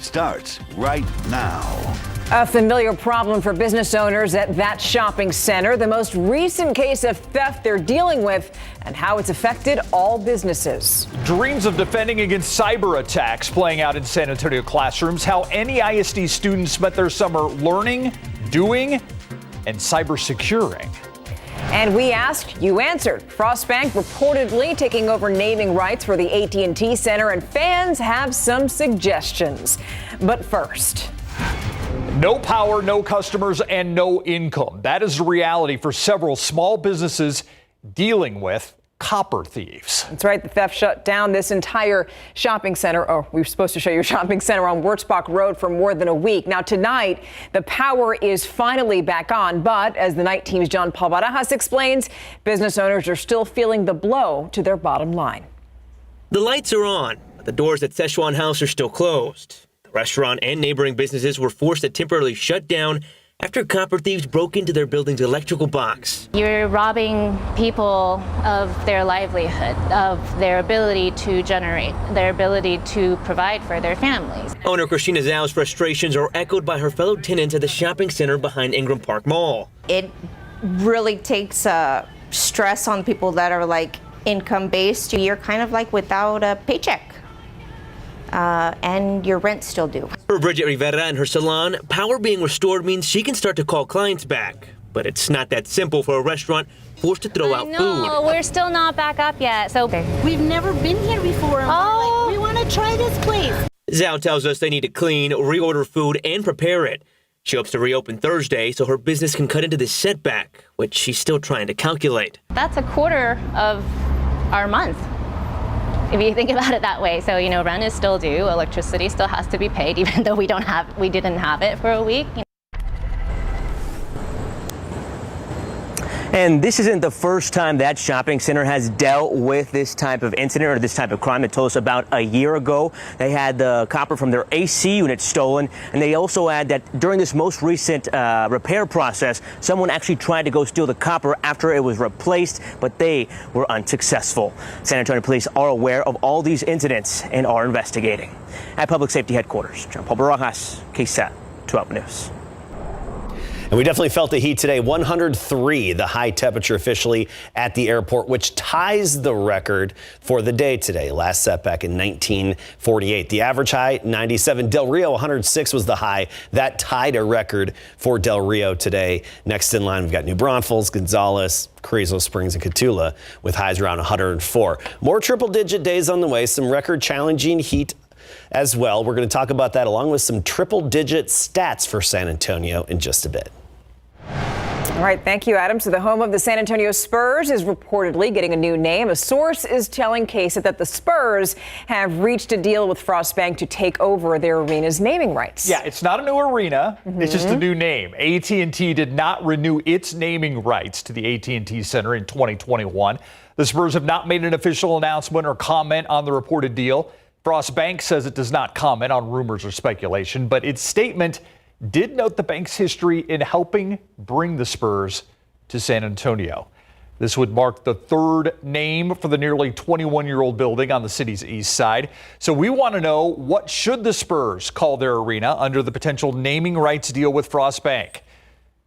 starts right now. A familiar problem for business owners at that shopping center. The most recent case of theft they're dealing with and how it's affected all businesses. Dreams of defending against cyber attacks playing out in San Antonio classrooms. How any ISD students spent their summer learning, doing, and cyber securing. And we asked, you answered. Frost Bank reportedly taking over naming rights for the AT&T Center, and fans have some suggestions. But first, no power, no customers, and no income. That is the reality for several small businesses dealing with copper thieves. That's right. The theft shut down this entire shopping center. Oh, we were supposed to show you a shopping center on Wurzbach Road for more than a week. Now, tonight, the power is finally back on. But as the night team's John Paul Barajas explains, business owners are still feeling the blow to their bottom line. The lights are on, but the doors at Szechuan House are still closed. The restaurant and neighboring businesses were forced to temporarily shut down after copper thieves broke into their building's electrical box. You're robbing people of their livelihood, of their ability to generate, their ability to provide for their families. Owner Christina Zhao's frustrations are echoed by her fellow tenants at the shopping center behind Ingram Park Mall. It really takes stress on people that are like income-based. You're kind of like without a paycheck. And your rent's still due. For Bridget Rivera and her salon, power being restored means she can start to call clients back. But it's not that simple for a restaurant forced to throw out food. No, we're still not back up yet. So we've never been here before. Oh. We want to try this place. Zhao tells us they need to clean, reorder food, and prepare it. She hopes to reopen Thursday so her business can cut into this setback, which she's still trying to calculate. that's a quarter of our month, if you think about it that way. So, rent is still due, electricity still has to be paid, even though we didn't have it for a week. And this isn't the first time that shopping center has dealt with this type of incident or this type of crime. They told us about a year ago. They had the copper from their AC unit stolen. And they also add that during this most recent repair process, someone actually tried to go steal the copper after it was replaced, but they were unsuccessful. San Antonio police are aware of all these incidents and are investigating. At Public Safety Headquarters, John Paul Barajas, KSAT 12 News. And we definitely felt the heat today. 103, the high temperature officially at the airport, which ties the record for the day today. Last set back in 1948. The average high, 97. Del Rio, 106 was the high. That tied a record for Del Rio today. Next in line, we've got New Braunfels, Gonzales, Carrizo Springs, and Cotulla with highs around 104. More triple-digit days on the way. Some record-challenging heat as well. We're going to talk about that along with some triple-digit stats for San Antonio in just a bit. All right, thank you, Adam. So the home of the San Antonio Spurs is reportedly getting a new name. A source is telling KSAT that the Spurs have reached a deal with Frost Bank to take over their arena's naming rights. Yeah, it's not a new arena. It's just a new name. AT&T did not renew its naming rights to the AT&T Center in 2021. The Spurs have not made an official announcement or comment on the reported deal. Frost Bank says it does not comment on rumors or speculation, but its statement did note the bank's history in helping bring the Spurs to San Antonio. This would mark the third name for the nearly 21-year-old building on the city's east side. So we want to know, what should the Spurs call their arena under the potential naming rights deal with Frost Bank?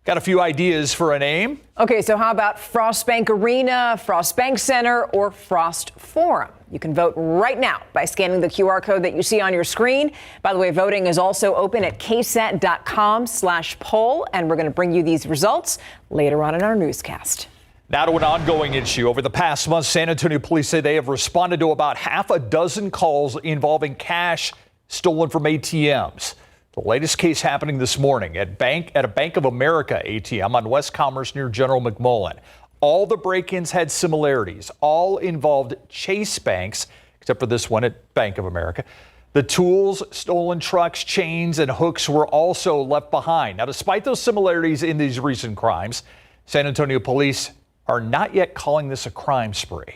Got a few ideas for a name. Okay, so how about Frost Bank Arena, Frost Bank Center, or Frost Forum? You can vote right now by scanning the QR code that you see on your screen. By the way, voting is also open at ksat.com/poll, and we're going to bring you these results later on in our newscast. Now to an ongoing issue. Over the past month, San Antonio police say they have responded to about half a dozen calls involving cash stolen from ATMs. The latest case happening this morning at a Bank of America ATM on West Commerce near General McMullen. All the break-ins had similarities. All involved Chase banks, except for this one at Bank of America. The tools, stolen trucks, chains, and hooks were also left behind. Now, despite those similarities in these recent crimes, San Antonio police are not yet calling this a crime spree.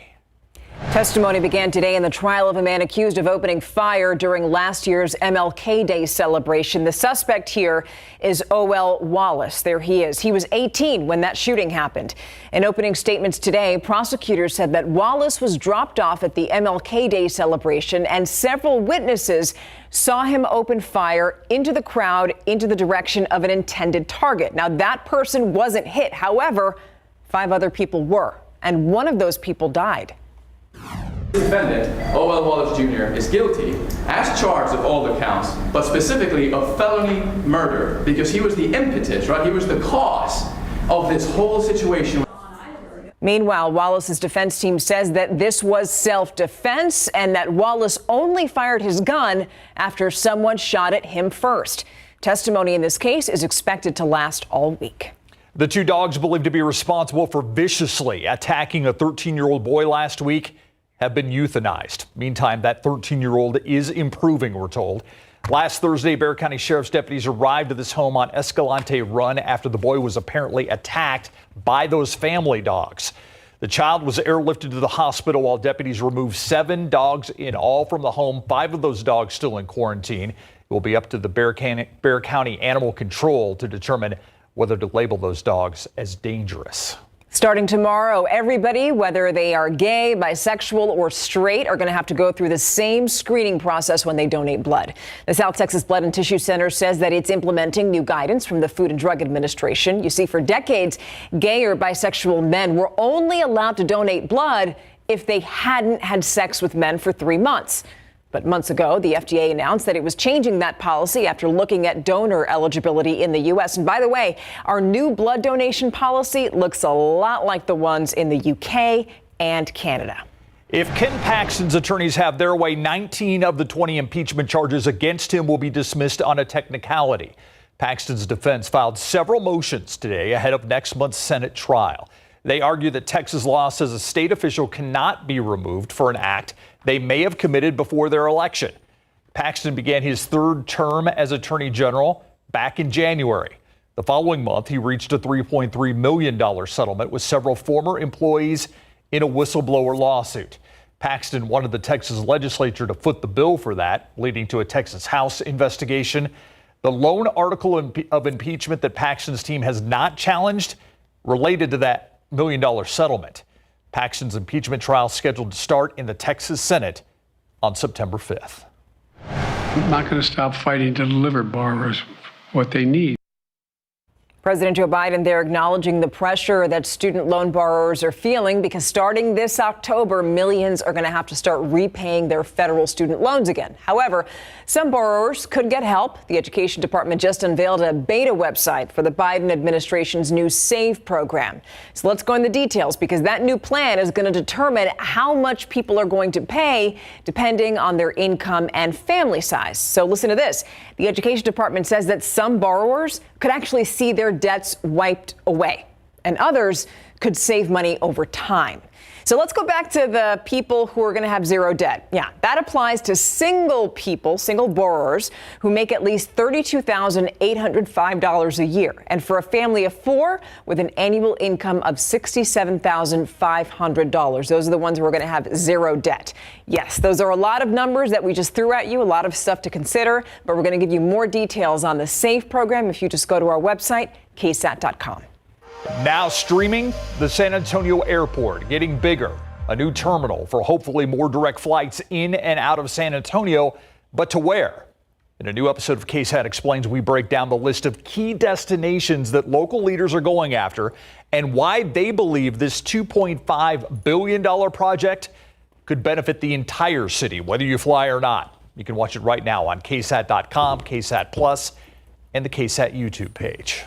Testimony began today in the trial of a man accused of opening fire during last year's MLK Day celebration. The suspect here is O.L. Wallace. There he is. He was 18 when that shooting happened. In opening statements today, prosecutors said that Wallace was dropped off at the MLK Day celebration, and several witnesses saw him open fire into the crowd into the direction of an intended target. Now, that person wasn't hit. However, 5 other people were, and one of those people died. The defendant, O.L. Wallace Jr., is guilty as charged of all the counts, but specifically of felony murder, because he was the impetus, right? He was the cause of this whole situation. Meanwhile, Wallace's defense team says that this was self-defense and that Wallace only fired his gun after someone shot at him first. Testimony in this case is expected to last all week. The 2 dogs believed to be responsible for viciously attacking a 13-year-old boy last week have been euthanized. Meantime, that 13-year-old is improving, we're told. Last Thursday, Bexar County Sheriff's deputies arrived at this home on Escalante Run after the boy was apparently attacked by those family dogs. The child was airlifted to the hospital while deputies removed 7 dogs in all from the home. 5 of those dogs still in quarantine. It will be up to the Bexar County Animal Control to determine whether to label those dogs as dangerous. Starting tomorrow, everybody, whether they are gay, bisexual, or straight, are going to have to go through the same screening process when they donate blood. The South Texas Blood and Tissue Center says that it's implementing new guidance from the Food and Drug Administration. You see, for decades, gay or bisexual men were only allowed to donate blood if they hadn't had sex with men for 3 months. But months ago, the FDA announced that it was changing that policy after looking at donor eligibility in the U.S. And by the way, our new blood donation policy looks a lot like the ones in the UK and Canada. If Ken Paxton's attorneys have their way, 19 of the 20 impeachment charges against him will be dismissed on a technicality. Paxton's defense filed several motions today ahead of next month's Senate trial. They argue that Texas law says a state official cannot be removed for an act they may have committed before their election. Paxton began his 3rd term as Attorney General back in January. The following month, he reached a $3.3 million settlement with several former employees in a whistleblower lawsuit. Paxton wanted the Texas legislature to foot the bill for that, leading to a Texas House investigation. The lone article of impeachment that Paxton's team has not challenged related to that $1 million settlement. Paxton's impeachment trial scheduled to start in the Texas Senate on September 5th. I'm not going to stop fighting to deliver borrowers what they need. President Joe Biden, they're acknowledging the pressure that student loan borrowers are feeling because starting this October, millions are going to have to start repaying their federal student loans again. However, some borrowers could get help. The Education Department just unveiled a beta website for the Biden administration's new SAVE program. So let's go into the details because that new plan is going to determine how much people are going to pay depending on their income and family size. So listen to this. The Education Department says that some borrowers could actually see their debts wiped away, and others could save money over time. So let's go back to the people who are going to have zero debt. Yeah, that applies to single people, single borrowers who make at least $32,805 a year. And for a family of 4 with an annual income of $67,500, those are the ones who are going to have zero debt. Yes, those are a lot of numbers that we just threw at you, a lot of stuff to consider, but we're going to give you more details on the SAVE program if you just go to our website, KSAT.com. Now streaming, the San Antonio airport getting bigger. A new terminal for hopefully more direct flights in and out of San Antonio, but to where? In a new episode of KSAT Explains, we break down the list of key destinations that local leaders are going after and why they believe this $2.5 billion project could benefit the entire city, whether you fly or not. You can watch it right now on KSAT.com, KSAT Plus, and the KSAT YouTube page.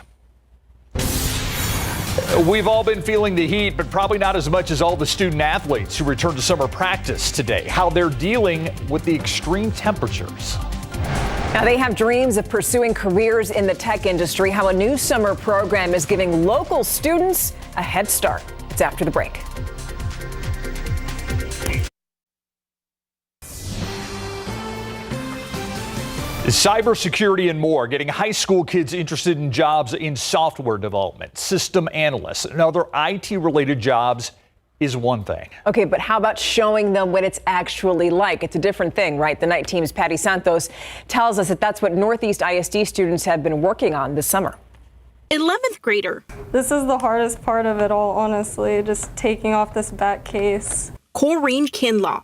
We've all been feeling the heat, but probably not as much as all the student athletes who returned to summer practice today. How they're dealing with the extreme temperatures. Now, they have dreams of pursuing careers in the tech industry. How a new summer program is giving local students a head start. It's after the break. Cybersecurity and more, getting high school kids interested in jobs in software development, system analysts, and other IT-related jobs is one thing. Okay, but how about showing them what it's actually like? It's a different thing, right? The night team's Patty Santos tells us that that's what Northeast ISD students have been working on this summer. 11th grader. This is the hardest part of it all, honestly, just taking off this back case. Corrine Kinlaw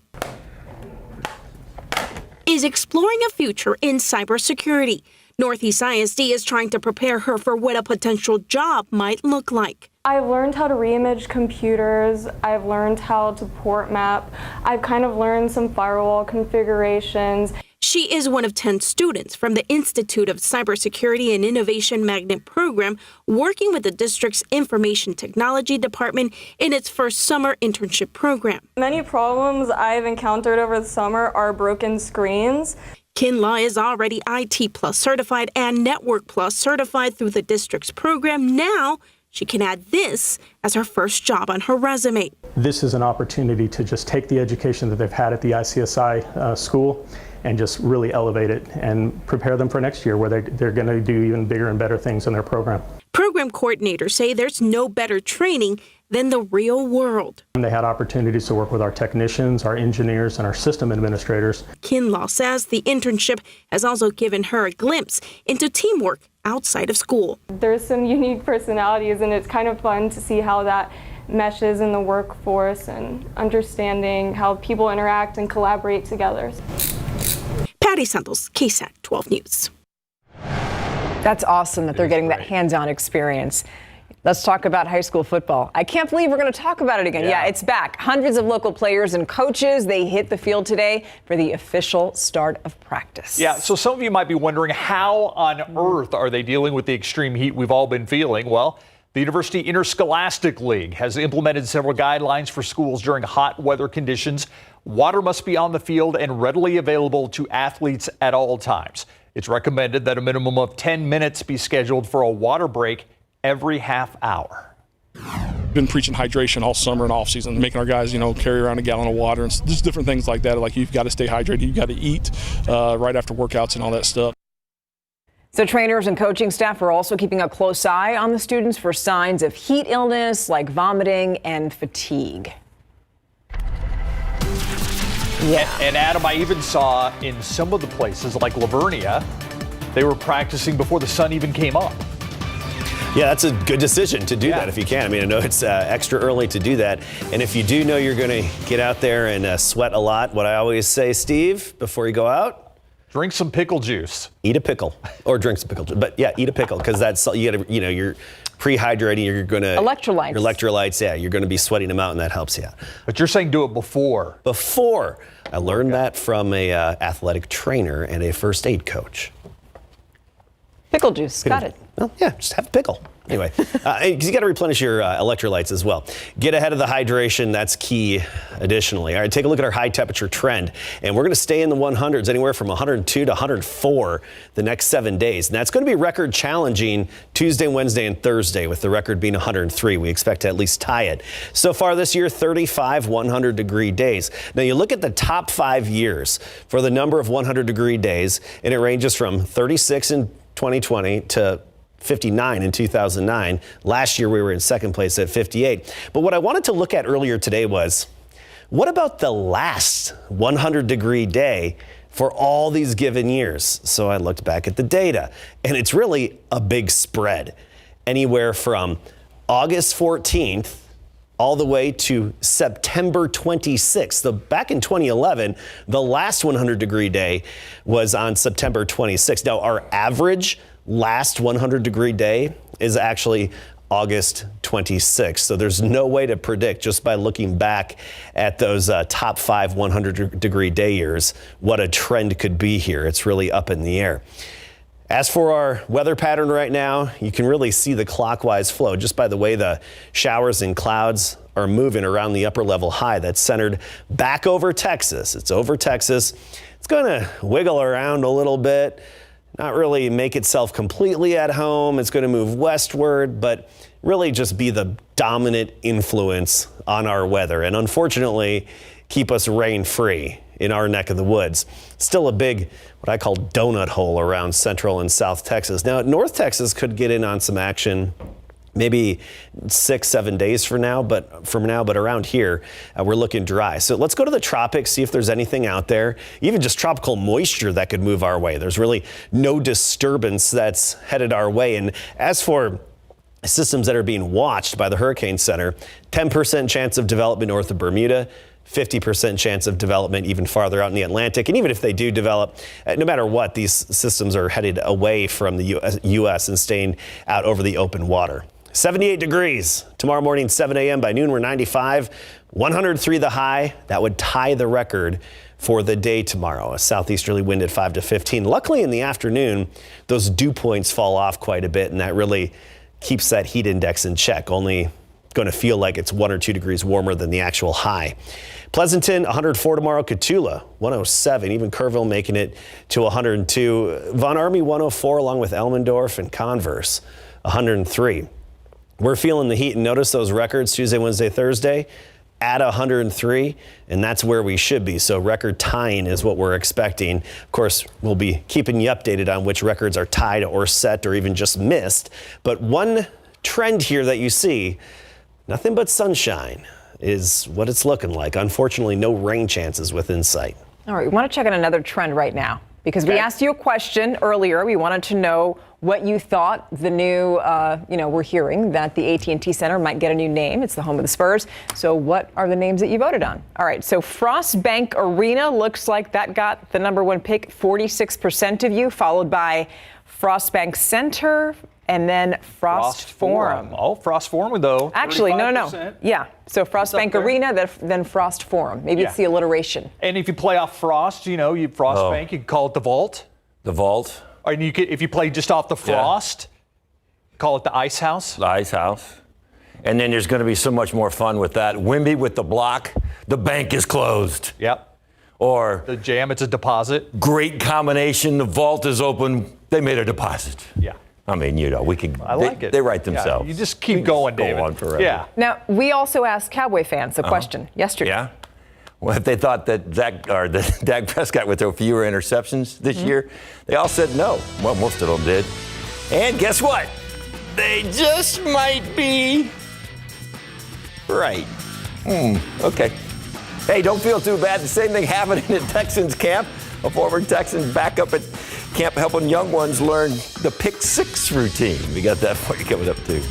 is exploring a future in cybersecurity. Northeast ISD is trying to prepare her for what a potential job might look like. I've learned how to reimage computers. I've learned how to port map. I've kind of learned some firewall configurations. She is one of 10 students from the Institute of Cybersecurity and Innovation Magnet program working with the district's Information Technology Department in its first summer internship program. Many problems I've encountered over the summer are broken screens. Kinlaw is already IT Plus certified and Network Plus certified through the district's program. Now she can add this as her first job on her resume. This is an opportunity to just take the education that they've had at the ICSI school and just really elevate it and prepare them for next year where they're going to do even bigger and better things in their program. Program coordinators say there's no better training than the real world. And they had opportunities to work with our technicians, our engineers, and our system administrators. Kinlaw says the internship has also given her a glimpse into teamwork outside of school. There's some unique personalities, and it's kind of fun to see how that meshes in the workforce and understanding how people interact and collaborate together. Patty Santos, KSAT 12 News. That's awesome that they're getting that hands-on experience. Let's talk about high school football. I can't believe we're going to talk about it again. Yeah, it's back. Hundreds of local players and coaches, they hit the field today for the official start of practice. Yeah, so some of you might be wondering, how on earth are they dealing with the extreme heat we've all been feeling? Well, the University Interscholastic League has implemented several guidelines for schools during hot weather conditions. Water must be on the field and readily available to athletes at all times. It's recommended that a minimum of 10 minutes be scheduled for a water break every half hour. Been preaching hydration all summer and off season, making our guys, carry around a gallon of water and just different things like that. Like, you've got to stay hydrated, you've got to eat right after workouts and all that stuff. So trainers and coaching staff are also keeping a close eye on the students for signs of heat illness like vomiting and fatigue. Yeah. And Adam, I even saw in some of the places like Lavernia, they were practicing before the sun even came up. Yeah, that's a good decision to do that if you can. I mean, I know it's extra early to do that. And if you do know you're going to get out there and sweat a lot, what I always say, Steve, before you go out, drink some pickle juice. Eat a pickle or drink some pickle juice. But yeah, eat a pickle because that's, you got to, you're pre-hydrating. You're going to electrolytes. Your electrolytes, yeah, you're going to be sweating them out and that helps you out. But you're saying do it before. Before. I learned that from a athletic trainer and a first aid coach. Pickle juice, got it. Well, yeah, just have a pickle. Anyway, because you got to replenish your electrolytes as well. Get ahead of the hydration. That's key additionally. All right, take a look at our high temperature trend. And we're going to stay in the 100s, anywhere from 102 to 104 the next 7 days. And that's going to be record challenging Tuesday, Wednesday, and Thursday, with the record being 103. We expect to at least tie it. So far this year, 35 100-degree days. Now, you look at the top 5 years for the number of 100-degree days, and it ranges from 36 in 2020 to 59 in 2009. Last year we were in second place at 58. But what I wanted to look at earlier today was, what about the last 100-degree day for all these given years? So I looked back at the data, and it's really a big spread. Anywhere from August 14th all the way to September 26th. So back in 2011, the last 100-degree day was on September 26th. Now, our average last 100-degree day is actually August 26th. So there's no way to predict, just by looking back at those top 5 100-degree day years, what a trend could be here. It's really up in the air. As for our weather pattern right now, you can really see the clockwise flow just by the way the showers and clouds are moving around the upper level high that's centered back over Texas. It's over Texas. It's going to wiggle around a little bit, not really make itself completely at home. It's going to move westward, but really just be the dominant influence on our weather. And unfortunately, keep us rain-free in our neck of the woods. Still a big, what I call donut hole around central and south Texas. Now, North Texas could get in on some action maybe 6-7 days from now, but around here, we're looking dry. So let's go to the tropics, see if there's anything out there, even just tropical moisture that could move our way. There's really no disturbance that's headed our way. And as for systems that are being watched by the Hurricane Center, 10% chance of development north of Bermuda, 50% chance of development even farther out in the Atlantic. And even if they do develop, no matter what, these systems are headed away from the U.S. and staying out over the open water. 78 degrees tomorrow morning, 7 a.m. By noon, we're 95. 103 the high. That would tie the record for the day tomorrow. A southeasterly wind at 5 to 15. Luckily, in the afternoon, those dew points fall off quite a bit, and that really keeps that heat index in check. Only going to feel like it's 1 or 2 degrees warmer than the actual high. Pleasanton, 104 tomorrow. Cotulla, 107. Even Kerrville making it to 102. Von Army, 104, along with Elmendorf and Converse, 103. We're feeling the heat, and notice those records Tuesday, Wednesday, Thursday at 103, and that's where we should be. So record tying is what we're expecting. Of course, we'll be keeping you updated on which records are tied or set or even just missed. But one trend here that you see, nothing but sunshine is what it's looking like. Unfortunately, no rain chances within sight. All right, we want to check on another trend right now because we asked you a question earlier. We wanted to know what you thought the new, we're hearing that the AT&T Center might get a new name. It's the home of the Spurs. So what are the names that you voted on? All right, so Frost Bank Arena looks like that got the number one pick, 46% of you, followed by Frost Bank Center and then Frost Forum. Oh, Frost Forum, though. Actually, no. Yeah, so Frost Bank Arena, then Frost Forum. Maybe it's the alliteration. And if you play off Frost, Frost Bank, you can call it the Vault. The Vault. Or you could, if you play just off the Frost, call it the Ice House. The Ice House. And then there's going to be so much more fun with that. Wimby with the block. The bank is closed. Yep. Or the Jam, it's a deposit. Great combination. The Vault is open. They made a deposit. Yeah. I mean, we could. I like it. They write themselves. Yeah, you just keep going, David. Go on forever. Yeah. Now, we also asked Cowboy fans a question yesterday. Yeah. Well, if they thought that Dak Prescott would throw fewer interceptions this year, they all said no. Well, most of them did. And guess what? They just might be right. Okay. Hey, don't feel too bad. The same thing happened at Texans camp. A former Texan back up at camp helping young ones learn the pick six routine. We got that for you coming up, too.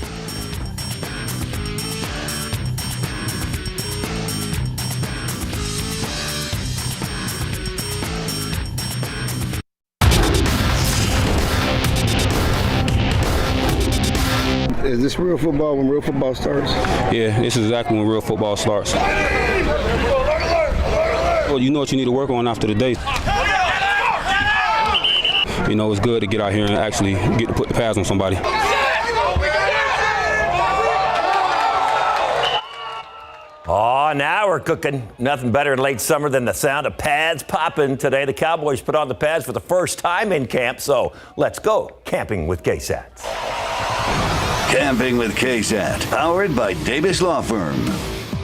Is this real football when real football starts? Yeah, this is exactly when real football starts. Well, you know what you need to work on after the day. It's good to get out here and actually get to put the pads on somebody. Oh, now we're cooking. Nothing better in late summer than the sound of pads popping. Today, the Cowboys put on the pads for the first time in camp, so let's go camping with KSAT. Camping with KSAT, powered by Davis Law Firm.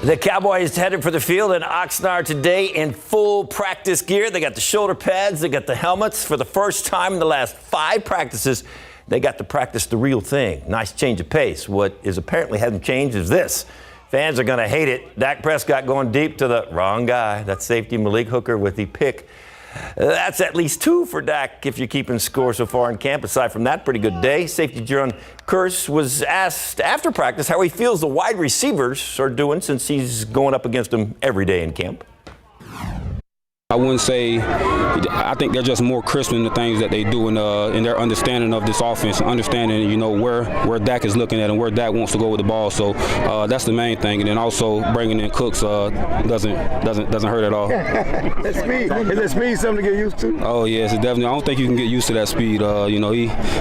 The Cowboys headed for the field in Oxnard today in full practice gear. They got the shoulder pads, they got the helmets. For the first time in the last 5 practices, they got to practice the real thing. Nice change of pace. What is apparently hasn't changed is this. Fans are going to hate it. Dak Prescott going deep to the wrong guy. That's safety Malik Hooker with the pick. That's at least 2 for Dak if you're keeping score so far in camp. Aside from that, pretty good day. Safety Jaron Kearse was asked after practice how he feels the wide receivers are doing since he's going up against them every day in camp. I wouldn't say, I think they're just more crisp in the things that they do in their understanding of this offense, understanding, where Dak is looking at and where Dak wants to go with the ball. So that's the main thing. And then also bringing in Cooks doesn't hurt at all. Is that speed something to get used to? Oh, yes, it's definitely. I don't think you can get used to that speed.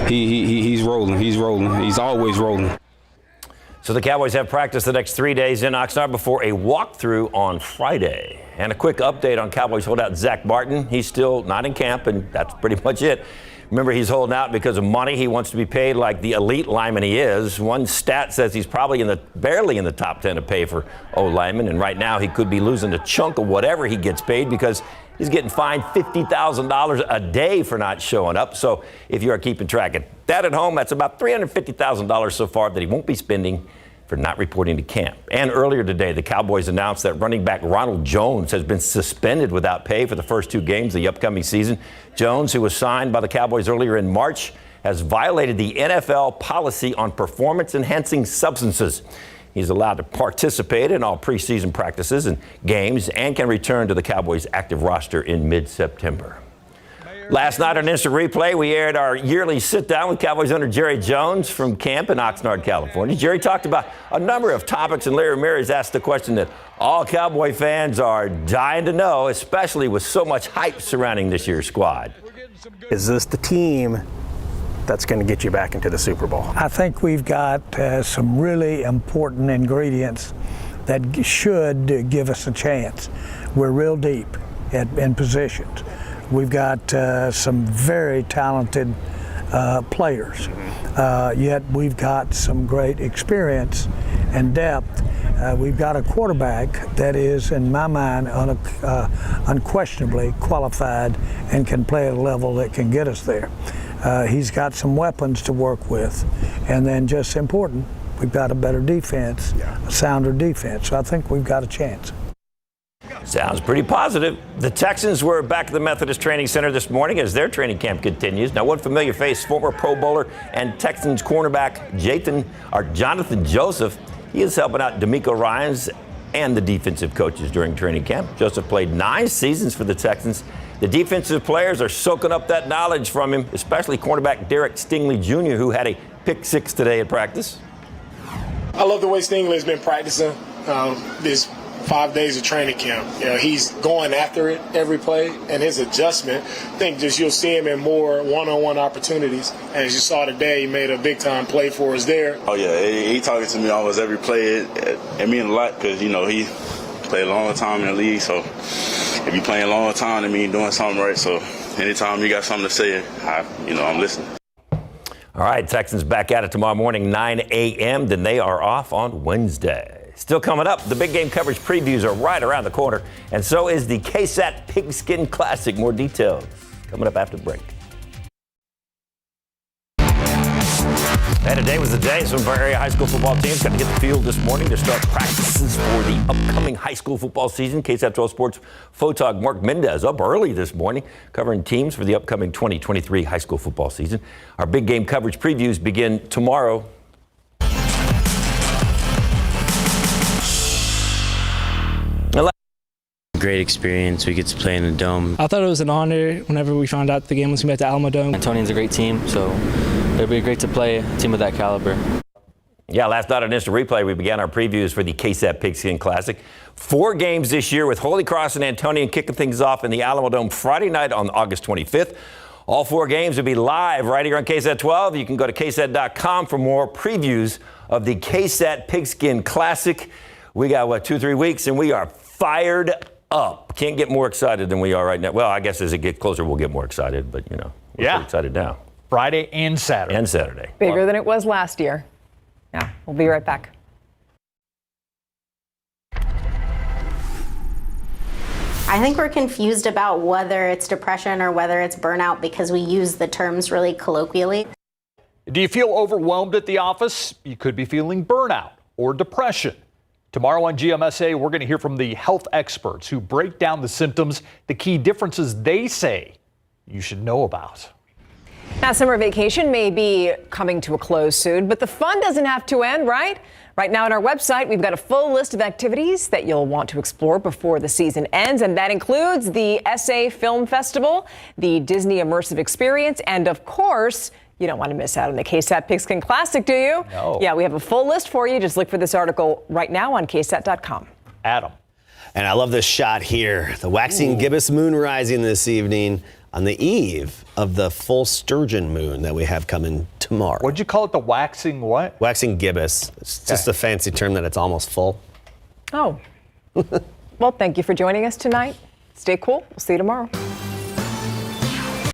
He's rolling. He's rolling. He's always rolling. So the Cowboys have practice the next 3 days in Oxnard before a walkthrough on Friday. And a quick update on Cowboys holdout Zach Martin. He's still not in camp, and that's pretty much it. Remember, he's holding out because of money. He wants to be paid like the elite lineman he is. One stat says he's probably barely in the top 10 of pay for O lineman, and right now he could be losing a chunk of whatever he gets paid because He's getting fined $50,000 a day for not showing up. So if you are keeping track of that at home, that's about $350,000 so far that he won't be spending for not reporting to camp. And earlier today, the Cowboys announced that running back Ronald Jones has been suspended without pay for the first 2 games of the upcoming season. Jones, who was signed by the Cowboys earlier in March, has violated the NFL policy on performance-enhancing substances. He's allowed to participate in all preseason practices and games and can return to the Cowboys' active roster in mid-September. Last night on Instant Replay, we aired our yearly sit-down with Cowboys owner Jerry Jones from camp in Oxnard, California. Jerry talked about a number of topics, and Larry Ramirez asked the question that all Cowboy fans are dying to know, especially with so much hype surrounding this year's squad. Is this the team that's going to get you back into the Super Bowl? I think we've got some really important ingredients that should give us a chance. We're real deep in positions. We've got some very talented players, yet we've got some great experience and depth. We've got a quarterback that is, in my mind, unquestionably qualified and can play at a level that can get us there. He's got some weapons to work with, and then just important, we've got a better defense, a sounder defense. So I think we've got a chance. Sounds pretty positive. The Texans were back at the Methodist Training Center this morning as their training camp continues. Now, one familiar face, former Pro Bowler and Texans cornerback Jonathan Joseph. He is helping out D'Amico Ryans and the defensive coaches during training camp. Joseph played 9 seasons for the Texans. The defensive players are soaking up that knowledge from him, especially cornerback Derek Stingley Jr., who had a pick 6 today at practice. I love the way Stingley's been practicing this 5 days of training camp. You know, he's going after it every play, and his adjustment, I think just you'll see him in more one-on-one opportunities. And as you saw today, he made a big-time play for us there. Oh, yeah, he talking to me almost every play. It means a lot because, you know, he played a long time in the league. So if you're playing a long time, that means doing something right. So anytime you got something to say, I'm listening. All right, Texans back at it tomorrow morning, 9 a.m. Then they are off on Wednesday. Still coming up, the big game coverage previews are right around the corner, and so is the KSAT Pigskin Classic. More details coming up after the break. And today was the day some of our area high school football teams got to hit the field this morning to start practices for the upcoming high school football season. KSAT 12 Sports photog Mark Mendez up early this morning covering teams for the upcoming 2023 high school football season. Our big game coverage previews begin tomorrow. Great experience. We get to play in the dome. I thought it was an honor whenever we found out the game was going to be at the Alamo Dome. Antonian's a great team, so it'll be great to play a team of that caliber. Yeah, last night on Instant Replay, we began our previews for the KSAT Pigskin Classic. 4 games this year with Holy Cross and Antonian kicking things off in the Alamo Dome Friday night on August 25th. All 4 games will be live right here on KSAT 12. You can go to KSAT.com for more previews of the KSAT Pigskin Classic. We got, 2-3 weeks, and we are fired up. Can't get more excited than we are right now. Well, I guess as it gets closer, we'll get more excited, but we're pretty excited now. Friday and Saturday. Bigger than it was last year. Yeah, we'll be right back. I think we're confused about whether it's depression or whether it's burnout because we use the terms really colloquially. Do you feel overwhelmed at the office? You could be feeling burnout or depression. Tomorrow on GMSA, we're going to hear from the health experts who break down the symptoms, the key differences they say you should know about. Now, summer vacation may be coming to a close soon, but the fun doesn't have to end, right? Right now on our website, we've got a full list of activities that you'll want to explore before the season ends, and that includes the SA Film Festival, the Disney Immersive Experience, and of course, you don't want to miss out on the KSAT Pigskin Classic, do you? No. Yeah, we have a full list for you. Just look for this article right now on KSAT.com. Adam. And I love this shot here. The waxing gibbous moon rising this evening on the eve of the full sturgeon moon that we have coming tomorrow. What'd you call it? The waxing what? Waxing gibbous. It's just a fancy term that it's almost full. Oh. Well, thank you for joining us tonight. Stay cool. We'll see you tomorrow.